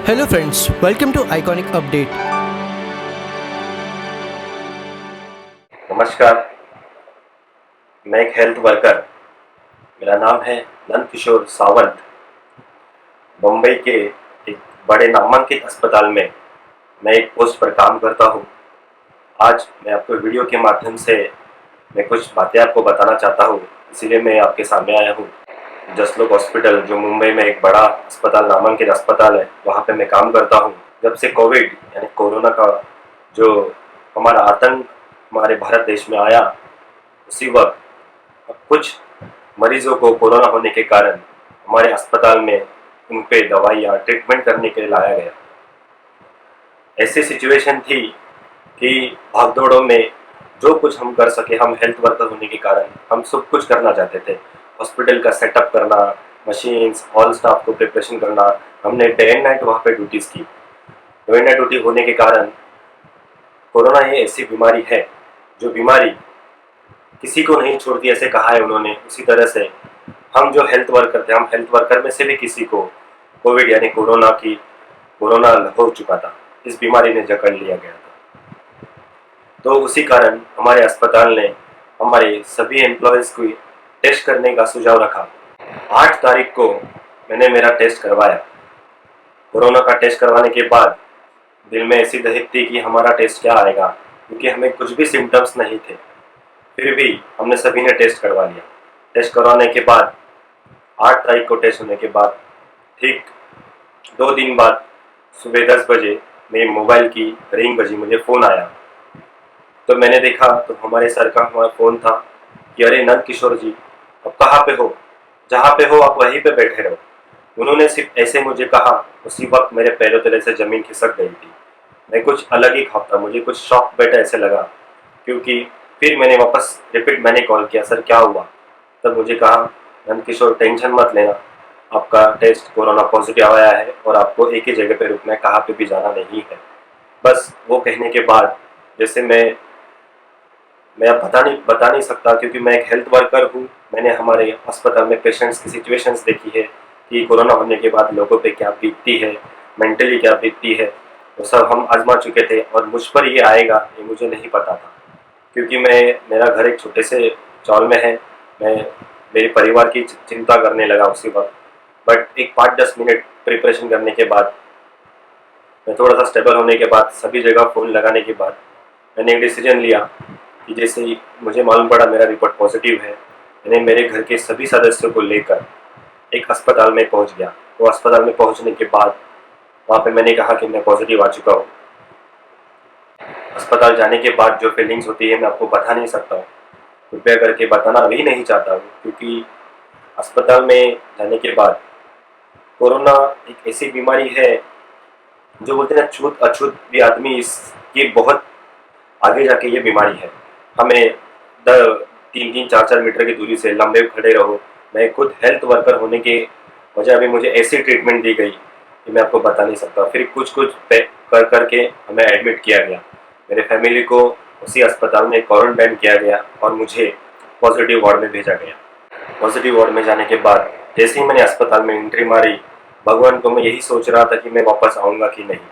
Hello friends, welcome to Iconic Update. नमस्कार। मैं एक हेल्थ वर्कर। मेरा नाम है नंद किशोर सावंत। मुंबई के एक बड़े नामांकित अस्पताल में मैं एक पोस्ट पर काम करता हूँ। आज मैं आपको वीडियो के माध्यम से मैं कुछ बातें आपको बताना चाहता हूँ, इसीलिए मैं आपके सामने आया हूँ। जसलोक हॉस्पिटल जो मुंबई में एक बड़ा अस्पताल, नामांकित अस्पताल है, वहाँ पे मैं काम करता हूँ। जब से कोविड यानी कोरोना का जो हमारा आतंक हमारे भारत देश में आया, उसी वक्त कुछ मरीजों को कोरोना होने के कारण हमारे अस्पताल में उन पे दवाई या ट्रीटमेंट करने के लिए लाया गया। ऐसी सिचुएशन थी कि भागदौड़ों में जो कुछ हम कर सके, हम हेल्थ वर्कर होने के कारण हम सब कुछ करना चाहते थे। हॉस्पिटल का सेटअप करना, मशीन्स, ऑल स्टाफ को प्रिपरेशन करना। हमने डे एंड नाइट वहाँ पे ड्यूटीज़ की। डे एंड नाइट ड्यूटी होने के कारण कोरोना ये ऐसी बीमारी है जो बीमारी किसी को नहीं छोड़ती, ऐसे कहा है उन्होंने। उसी तरह से हम जो हेल्थ वर्कर थे, हम हेल्थ वर्कर में से भी किसी को कोविड यानी कोरोना हो चुका था, इस बीमारी ने जकड़ लिया गया था। तो उसी कारण हमारे अस्पताल ने हमारे सभी एम्प्लॉयज़ को टेस्ट करने का सुझाव रखा। 8 तारीख को मैंने मेरा टेस्ट करवाया। कोरोना का टेस्ट करवाने के बाद दिल में ऐसी दहक थी कि हमारा टेस्ट क्या आएगा, क्योंकि हमें कुछ भी सिम्टम्स नहीं थे। फिर भी हमने सभी ने टेस्ट करवा लिया। टेस्ट करवाने के बाद 8 तारीख को टेस्ट होने के बाद ठीक 2 दिन बाद सुबह 10 बजे मेरे मोबाइल की रिंग बजी, मुझे फ़ोन आया। तो मैंने देखा तो हमारे सर का हमारा फ़ोन था कि अरे नंद किशोर जी, अब कहाँ पे हो? जहाँ पे हो आप वहीं पे बैठे रहो। उन्होंने सिर्फ ऐसे मुझे कहा, उसी वक्त मेरे पैरों तले से ज़मीन खिसक गई थी। मैं कुछ अलग ही खौफ था, मुझे कुछ शॉक बैठा ऐसे लगा, क्योंकि फिर मैंने वापस मैंने कॉल किया, सर क्या हुआ? तब मुझे कहा, नंद किशोर टेंशन मत लेना, आपका टेस्ट कोरोना पॉजिटिव आया है और आपको एक ही जगह पे रुकना है, कहाँ पे भी जाना नहीं है। बस वो कहने के बाद जैसे मैं अब बता नहीं सकता, क्योंकि मैं एक हेल्थ वर्कर हूँ। मैंने हमारे अस्पताल में पेशेंट्स की सिचुएशंस देखी है कि कोरोना होने के बाद लोगों पे क्या बीतती है, मेंटली क्या बीतती है, वो सब हम आजमा चुके थे। और मुझ पर ये आएगा ये मुझे नहीं पता था, क्योंकि मेरा घर एक छोटे से चौल में है। मैं मेरे परिवार की चिंता करने लगा उसी वक्त। बट एक 5-10 मिनट प्रिपरेशन करने के बाद, मैं थोड़ा सा स्टेबल होने के बाद, सभी जगह फ़ोन लगाने के बाद मैंने एक डिसीजन लिया कि जैसे ही मुझे मालूम पड़ा मेरा रिपोर्ट पॉजिटिव है, मैंने मेरे घर के सभी सदस्यों को लेकर एक अस्पताल में पहुंच गया। तो अस्पताल में पहुंचने के बाद वहाँ पे मैंने कहा कि मैं पॉजिटिव आ चुका हूँ। अस्पताल जाने के बाद जो फीलिंग्स होती है मैं आपको बता नहीं सकता हूँ, कृपया करके बताना भी नहीं चाहता हूँ, क्योंकि अस्पताल में जाने के बाद कोरोना एक ऐसी बीमारी है जो बोलते हैं छूत अछूत भी आदमी इसकी बहुत आगे जाके ये बीमारी है। हमें 3-3, 4-4 मीटर की दूरी से लंबे खड़े रहो। मैं खुद हेल्थ वर्कर होने के वजह भी मुझे ऐसी ट्रीटमेंट दी गई कि मैं आपको बता नहीं सकता। फिर कुछ कर करके हमें एडमिट किया गया। मेरे फैमिली को उसी अस्पताल में क्वारंटाइन किया गया और मुझे पॉजिटिव वार्ड में भेजा गया। पॉजिटिव वार्ड में जाने के बाद जैसे ही मैंने अस्पताल में एंट्री मारी, भगवान को मैं यही सोच रहा था कि मैं वापस आऊँगा कि नहीं,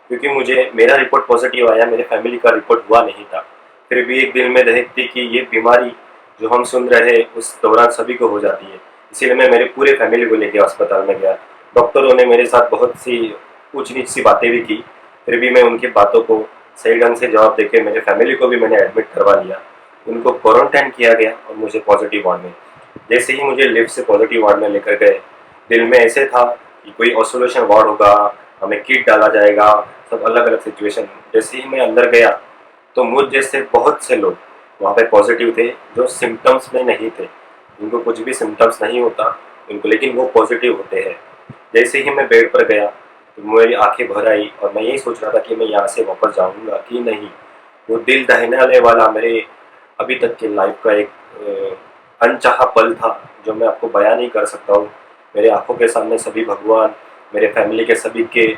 क्योंकि मुझे मेरा रिपोर्ट पॉजिटिव आया, मेरे फैमिली का रिपोर्ट हुआ नहीं था। फिर भी एक दिल में दहक थी कि ये बीमारी जो हम सुन रहे उस दौरान सभी को हो जाती है। इसीलिए मैं मेरे पूरे फैमिली को लेकर अस्पताल में गया। डॉक्टरों ने मेरे साथ बहुत सी ऊंच नीच सी बातें भी की, फिर भी मैं उनकी बातों को सही ढंग से जवाब देके मेरे फैमिली को भी मैंने एडमिट करवा लिया। उनको क्वारंटाइन किया गया और मुझे पॉजिटिव वार्ड में, जैसे ही मुझे लिफ्ट से पॉजिटिव वार्ड में लेकर गए, दिल में ऐसे था कि कोई आइसोलेशन वार्ड होगा, हमें किट डाला जाएगा, सब अलग अलग सिचुएशन। जैसे ही मैं अंदर गया तो मुझ जैसे बहुत से लोग वहाँ पे पॉजिटिव थे जो सिम्टम्स में नहीं थे, उनको कुछ भी सिम्टम्स नहीं होता उनको, लेकिन वो पॉजिटिव होते हैं। जैसे ही मैं बेड पर गया तो मेरी आंखें भर आई और मैं यही सोच रहा था कि मैं यहाँ से वापस जाऊँगा कि नहीं। वो दिल दहलाने वाला मेरे अभी तक के लाइफ का एक अनचाहा पल था जो मैं आपको बयान नहीं कर सकता हूँ। मेरे आंखों के सामने सभी भगवान, मेरे फैमिली के सभी के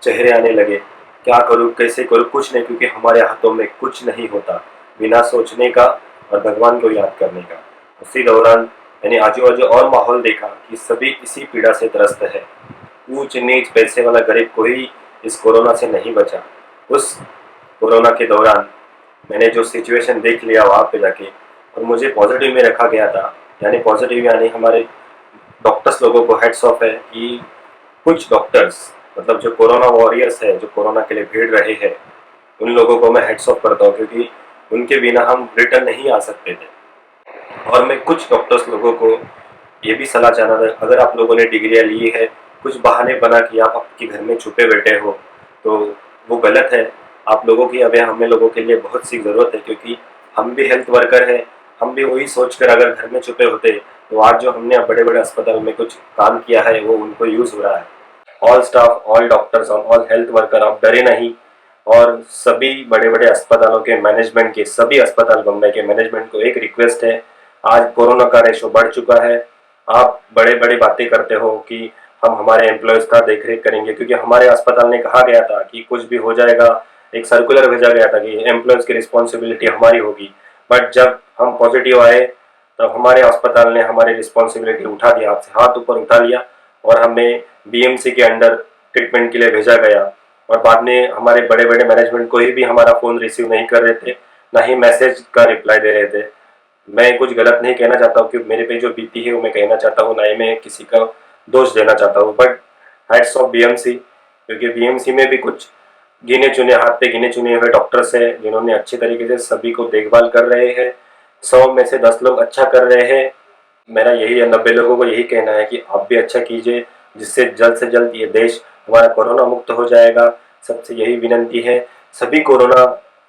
चेहरे आने लगे। क्या करूँ, कैसे करूँ, कुछ नहीं, क्योंकि हमारे हाथों में कुछ नहीं होता बिना सोचने का और भगवान को याद करने का। उसी दौरान मैंने आजू बाजू और माहौल देखा कि सभी इसी पीड़ा से त्रस्त है। ऊंच नीच पैसे वाला गरीब कोई इस कोरोना से नहीं बचा। उस कोरोना के दौरान मैंने जो सिचुएशन देख लिया वहाँ पे जाके, और मुझे पॉजिटिव में रखा गया था, यानी पॉजिटिव यानी हमारे डॉक्टर्स लोगों को हेड्स ऑफ है कि कुछ डॉक्टर्स, मतलब जो कोरोना वॉरियर्स है, जो कोरोना के लिए भीड़ रहे हैं, उन लोगों को मैं हेड्स ऑफ करता हूँ, क्योंकि उनके बिना हम रिटर्न नहीं आ सकते थे। और मैं कुछ डॉक्टर्स लोगों को ये भी सलाह चाहना था, अगर आप लोगों ने डिग्रियां ली है, कुछ बहाने बना कि आप आपके घर में छुपे बैठे हो, तो वो गलत है। आप लोगों की अब हमें लोगों के लिए बहुत सी ज़रूरत है, क्योंकि हम भी हेल्थ वर्कर हैं। हम भी वही सोच कर अगर घर में छुपे होते तो आज जो हमने बड़े बड़े अस्पताल में कुछ काम किया है वो उनको यूज़ हो रहा है। ऑल स्टाफ, ऑल डॉक्टर्स और ऑल हेल्थ वर्कर, आप डरे नहीं। और सभी बड़े बड़े अस्पतालों के मैनेजमेंट के, सभी अस्पताल बम्बई के मैनेजमेंट को एक रिक्वेस्ट है, आज कोरोना का रेशो बढ़ चुका है। आप बड़े बड़े बातें करते हो कि हम हमारे एम्प्लॉयज़ का देख रेख करेंगे, क्योंकि हमारे अस्पताल ने कहा गया था कि कुछ भी हो जाएगा, एक सर्कुलर भेजा गया था कि एम्प्लॉयज़ की रिस्पॉन्सिबिलिटी हमारी होगी। बट जब हम पॉजिटिव आए तब हमारे अस्पताल ने हमारी रिस्पॉन्सिबिलिटी उठा दिया, आपसे हाथ ऊपर उठा लिया, और हमें बीएमसी के अंडर ट्रीटमेंट के लिए भेजा गया। और बाद में हमारे बड़े बड़े मैनेजमेंट कोई भी हमारा फ़ोन रिसीव नहीं कर रहे थे, ना ही मैसेज का रिप्लाई दे रहे थे। मैं कुछ गलत नहीं कहना चाहता हूँ कि मेरे पे जो बीती है वो मैं कहना चाहता हूँ, ना ही मैं किसी का दोष देना चाहता हूँ, बट हेड्स ऑफ बीएमसी, क्योंकि बीएमसी में भी कुछ गिने चुने, हाथ पे गिने चुने हुए डॉक्टर्स हैं जिन्होंने अच्छे तरीके से सभी को देखभाल कर रहे हैं। 100 में से 10 लोग अच्छा कर रहे हैं। मेरा यही है, 90 लोगों को यही कहना है कि आप भी अच्छा कीजिए, जिससे जल्द से जल्द ये देश हमारा कोरोना मुक्त हो जाएगा। सबसे यही विनंती है, सभी कोरोना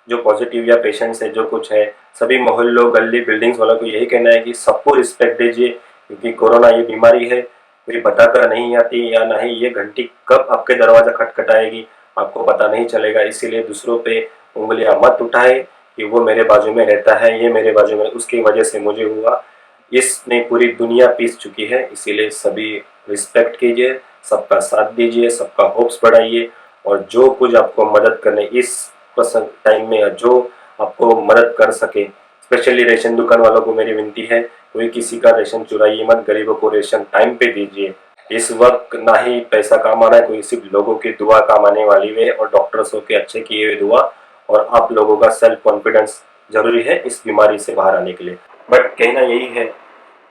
जो पॉजिटिव या पेशेंट्स है, जो कुछ है, सभी मोहल्लों, गली, बिल्डिंग्स वालों को यही कहना है कि सबको रिस्पेक्ट दीजिए, क्योंकि कोरोना ये बीमारी है, कोई बताकर नहीं आती, या ना ही ये घंटी कब आपके दरवाज़ा खटखटाएगी आपको पता नहीं चलेगा। इसीलिए दूसरों पे उंगलियां मत उठाए कि वो मेरे बाजू में रहता है, ये मेरे बाजू में, उसकी वजह से मुझे हुआ। इसमें पूरी दुनिया पीस चुकी है, इसीलिए सभी रिस्पेक्ट कीजिए, सबका साथ दीजिए, सबका होप्स बढ़ाइए, और जो कुछ आपको मदद करने इस पसंद टाइम में, जो आपको मदद कर सके, स्पेशली रेशन दुकान वालों को मेरी विनती है, कोई किसी का रेशन चुराइए मत, गरीबों को रेशन टाइम पे दीजिए। इस वक्त ना ही पैसा काम आना है, कोई सिर्फ लोगों की दुआ काम आने वाली है, और डॉक्टर्सों के अच्छे किए हुए दुआ, और आप लोगों का सेल्फ कॉन्फिडेंस जरूरी है इस बीमारी से बाहर आने के लिए। बट कहना यही है,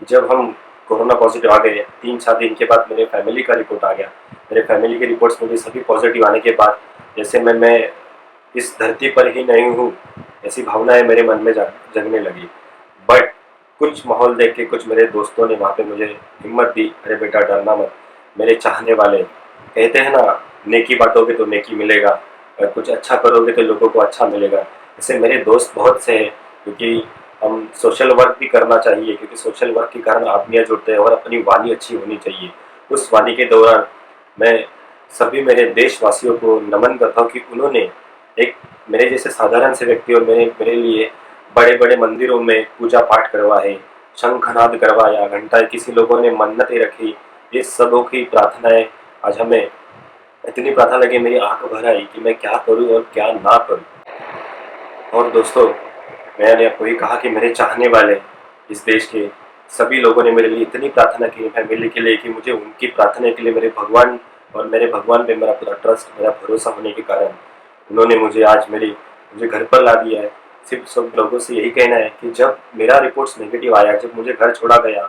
जब हम कोरोना पॉजिटिव आ गए, 3-4 दिन के बाद मेरे फैमिली का रिपोर्ट आ गया। मेरे फैमिली के रिपोर्ट्स में भी सभी पॉजिटिव आने के बाद जैसे मैं इस धरती पर ही नहीं हूँ, ऐसी भावनाएं मेरे मन में जगने लगी। बट कुछ माहौल देख के कुछ मेरे दोस्तों ने वहाँ पे मुझे हिम्मत दी, अरे बेटा डरना मत, मेरे चाहने वाले कहते हैं ना, नेकी बांटोगे तो नेकी मिलेगा, और कुछ अच्छा करोगे तो लोगों को अच्छा मिलेगा। ऐसे मेरे दोस्त बहुत से हैं, क्योंकि हम सोशल वर्क भी करना चाहिए, क्योंकि सोशल वर्क के कारण आदमियाँ जुड़ते हैं, और अपनी वाणी अच्छी होनी चाहिए। उस वाणी के दौरान मैं सभी मेरे देशवासियों को नमन करता हूँ कि उन्होंने एक मेरे जैसे साधारण से व्यक्ति और मेरे लिए बड़े बड़े मंदिरों में पूजा पाठ करवाए, शंखनाद करवाया, घंटा, किसी लोगों ने मन्नतें रखी। ये सबों की प्रार्थनाएं आज हमें, इतनी प्रार्थना लगी, मेरी आंख भर आई कि मैं क्या करूं और क्या ना करूं। और दोस्तों, मैंने आपको ये कहा कि मेरे चाहने वाले इस देश के सभी लोगों ने मेरे लिए इतनी प्रार्थना की फैमिली के लिए, कि मुझे उनकी प्रार्थना के लिए मेरे भगवान पे मेरा पूरा ट्रस्ट, मेरा भरोसा होने के कारण उन्होंने मुझे घर पर ला दिया है। सिर्फ सब लोगों से यही कहना है कि जब मेरा रिपोर्ट्स नेगेटिव आया, जब मुझे घर छोड़ा गया,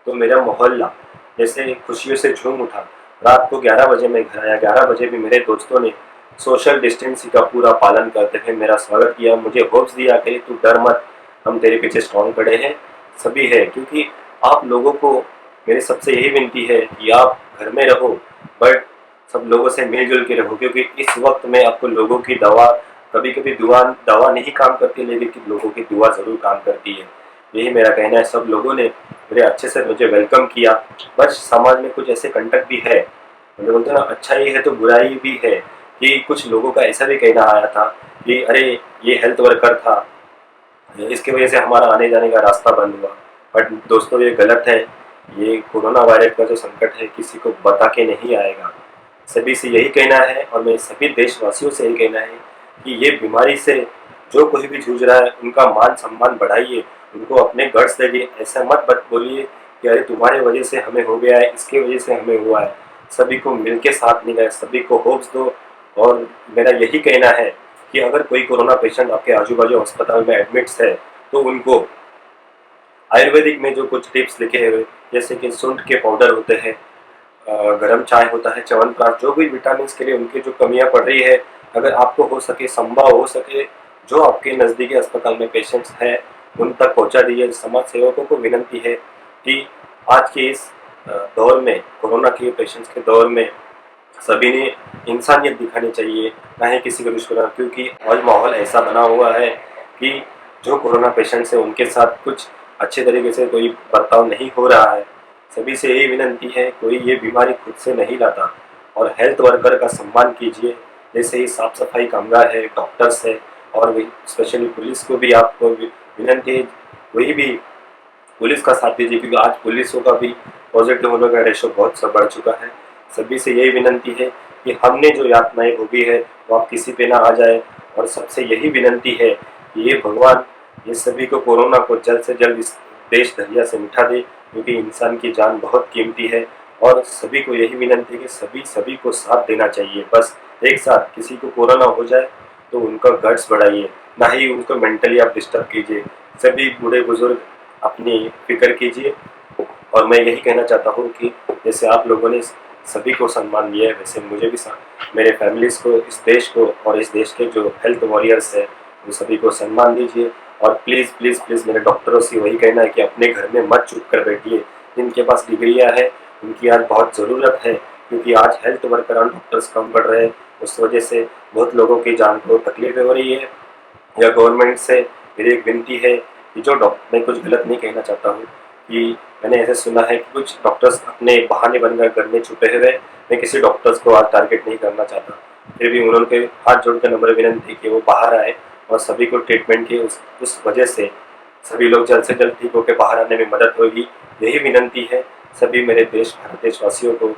तो मेरा मोहल्ला जैसे खुशियों से झूम उठा। रात को 11 बजे मैं घर आया, 11 बजे भी मेरे दोस्तों ने सोशल डिस्टेंसिंग का पूरा पालन करते हुए मेरा स्वागत किया, मुझे होप्स दिया कि तू डर मत, हम तेरे पीछे स्ट्रॉन्ग खड़े हैं, सभी है। क्योंकि आप लोगों को मेरी सबसे यही विनती है कि आप घर में रहो, बट सब लोगों से मिलजुल के रहो, क्योंकि इस वक्त में आपको लोगों की दवा, कभी कभी दवा नहीं काम करती, लेकिन लोगों की दुआ ज़रूर काम करती है। यही मेरा कहना है। सब लोगों ने मेरे अच्छे से मुझे वेलकम किया। बस समाज में कुछ ऐसे कंटक भी है, मतलब बोलते हैं ना, अच्छा ही है तो बुराई भी है, कि कुछ लोगों का ऐसा भी कहना आया था कि अरे ये हेल्थ वर्कर था, इसकी वजह से हमारा आने जाने का रास्ता बंद हुआ। बट दोस्तों, ये गलत है। ये कोरोना वायरस का जो संकट है किसी को बता के नहीं आएगा। सभी से यही कहना है, और मेरे सभी देशवासियों से यही कहना है कि ये बीमारी से जो कोई भी जूझ रहा है, उनका मान सम्मान बढ़ाइए, उनको अपने गट्स दे दिए। ऐसा मत बोलिए कि अरे तुम्हारे वजह से हमें हो गया है, इसके वजह से हमें हुआ है। सभी को मिलके साथ निभाए, सभी को होप्स दो। और मेरा यही कहना है कि अगर कोई कोरोना पेशेंट आपके आजू बाजू अस्पताल में एडमिट्स है तो उनको आयुर्वेदिक में जो कुछ टिप्स लिखे हुए, जैसे कि सूंठ के पाउडर होते हैं, गरम चाय होता है, च्यवनप्राश, जो भी विटामिन के लिए उनकी जो कमियां पड़ रही है, अगर आपको हो सके, संभव हो सके, जो आपके नज़दीकी अस्पताल में पेशेंट्स हैं उन तक पहुंचा दीजिए। समाज सेवकों को विनंती है कि आज के इस दौर में, कोरोना के पेशेंट्स के दौर में, सभी ने इंसानियत दिखानी चाहिए, ना ही किसी को दुष्कर्म, क्योंकि आज माहौल ऐसा बना हुआ है कि जो कोरोना पेशेंट्स हैं उनके साथ कुछ अच्छे तरीके से कोई बर्ताव नहीं हो रहा है। सभी से यही विनंती है, कोई ये बीमारी खुद से नहीं लाता और हेल्थ वर्कर का सम्मान कीजिए। जैसे ही साफ सफाई कामगार है, डॉक्टर्स है, और स्पेशली पुलिस को भी आपको विनंती है, वही भी पुलिस का साथ दीजिए, क्योंकि आज पुलिसों का भी पॉजिटिव होने का रेशो बहुत सा बढ़ चुका है। सभी से यही विनंती है कि हमने जो यातनाएं भोगी है वो आप किसी पे ना आ जाए। और सबसे यही विनंती है कि ये भगवान ये सभी को, कोरोना को जल्द से जल्द इस देश दरिया से मिटा दे, क्योंकि इंसान की जान बहुत कीमती है। और सभी को यही विनंती है कि सभी को साथ देना चाहिए। बस एक साथ, किसी को कोरोना हो जाए तो उनका गट्स बढ़ाइए, ना ही उनको मेंटली आप डिस्टर्ब कीजिए। सभी बूढ़े बुजुर्ग अपनी फिक्र कीजिए। और मैं यही कहना चाहता हूँ कि जैसे आप लोगों ने सभी को सम्मान दिया है, वैसे मुझे भी मेरे फैमिलीज को, इस देश को और इस देश के जो हेल्थ वॉरियर्स है उन सभी को सम्मान दीजिए। और प्लीज़ प्लीज़ प्लीज़ मेरे डॉक्टरों से वही कहना है कि अपने घर में मत चुप कर बैठिए। जिनके पास डिग्रियाँ है उनकी आज बहुत ज़रूरत है, क्योंकि आज हेल्थ वर्कर और डॉक्टर्स कम पड़ रहे हैं। उस वजह से बहुत लोगों की जान को तकलीफें हो रही है। या गवर्नमेंट से मेरी एक विनती है कि जो डॉक्टर, मैं कुछ गलत नहीं कहना चाहता हूँ, कि मैंने ऐसे सुना है कि कुछ डॉक्टर्स अपने बहाने बनकर घर में छुपे हुए। मैं किसी डॉक्टर्स को आज टारगेट नहीं करना चाहता, फिर भी उन्होंने हाथ जोड़कर नम्र विनंती कि वो बाहर आए और सभी को ट्रीटमेंट की उस वजह से सभी लोग जल्द से जल्द ठीक होकर बाहर आने में मदद होगी। यही विनंती है सभी मेरे भारत देशवासियों को।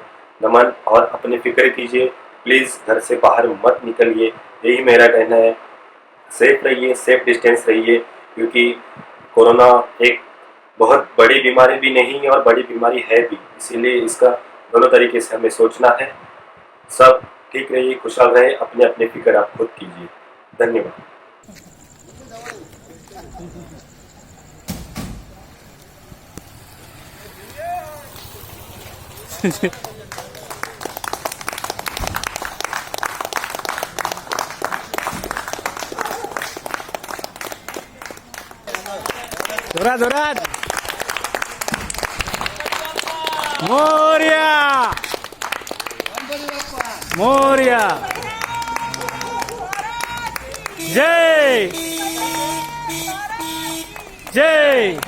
नमन। और अपनी फिक्र कीजिए, प्लीज़ घर से बाहर मत निकलिए, यही मेरा कहना है। सेफ रहिए, सेफ डिस्टेंस रहिए, क्योंकि कोरोना एक बहुत बड़ी बीमारी भी नहीं है और बड़ी बीमारी है भी, इसीलिए इसका दोनों तरीके से हमें सोचना है। सब ठीक रहिए, खुशहाल रहे, अपने अपने फिक्र आप खुद कीजिए। धन्यवाद। जोरात जोरात मोरया मोरया जय जय।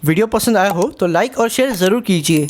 वीडियो पसंद आया हो तो लाइक और शेयर ज़रूर कीजिए।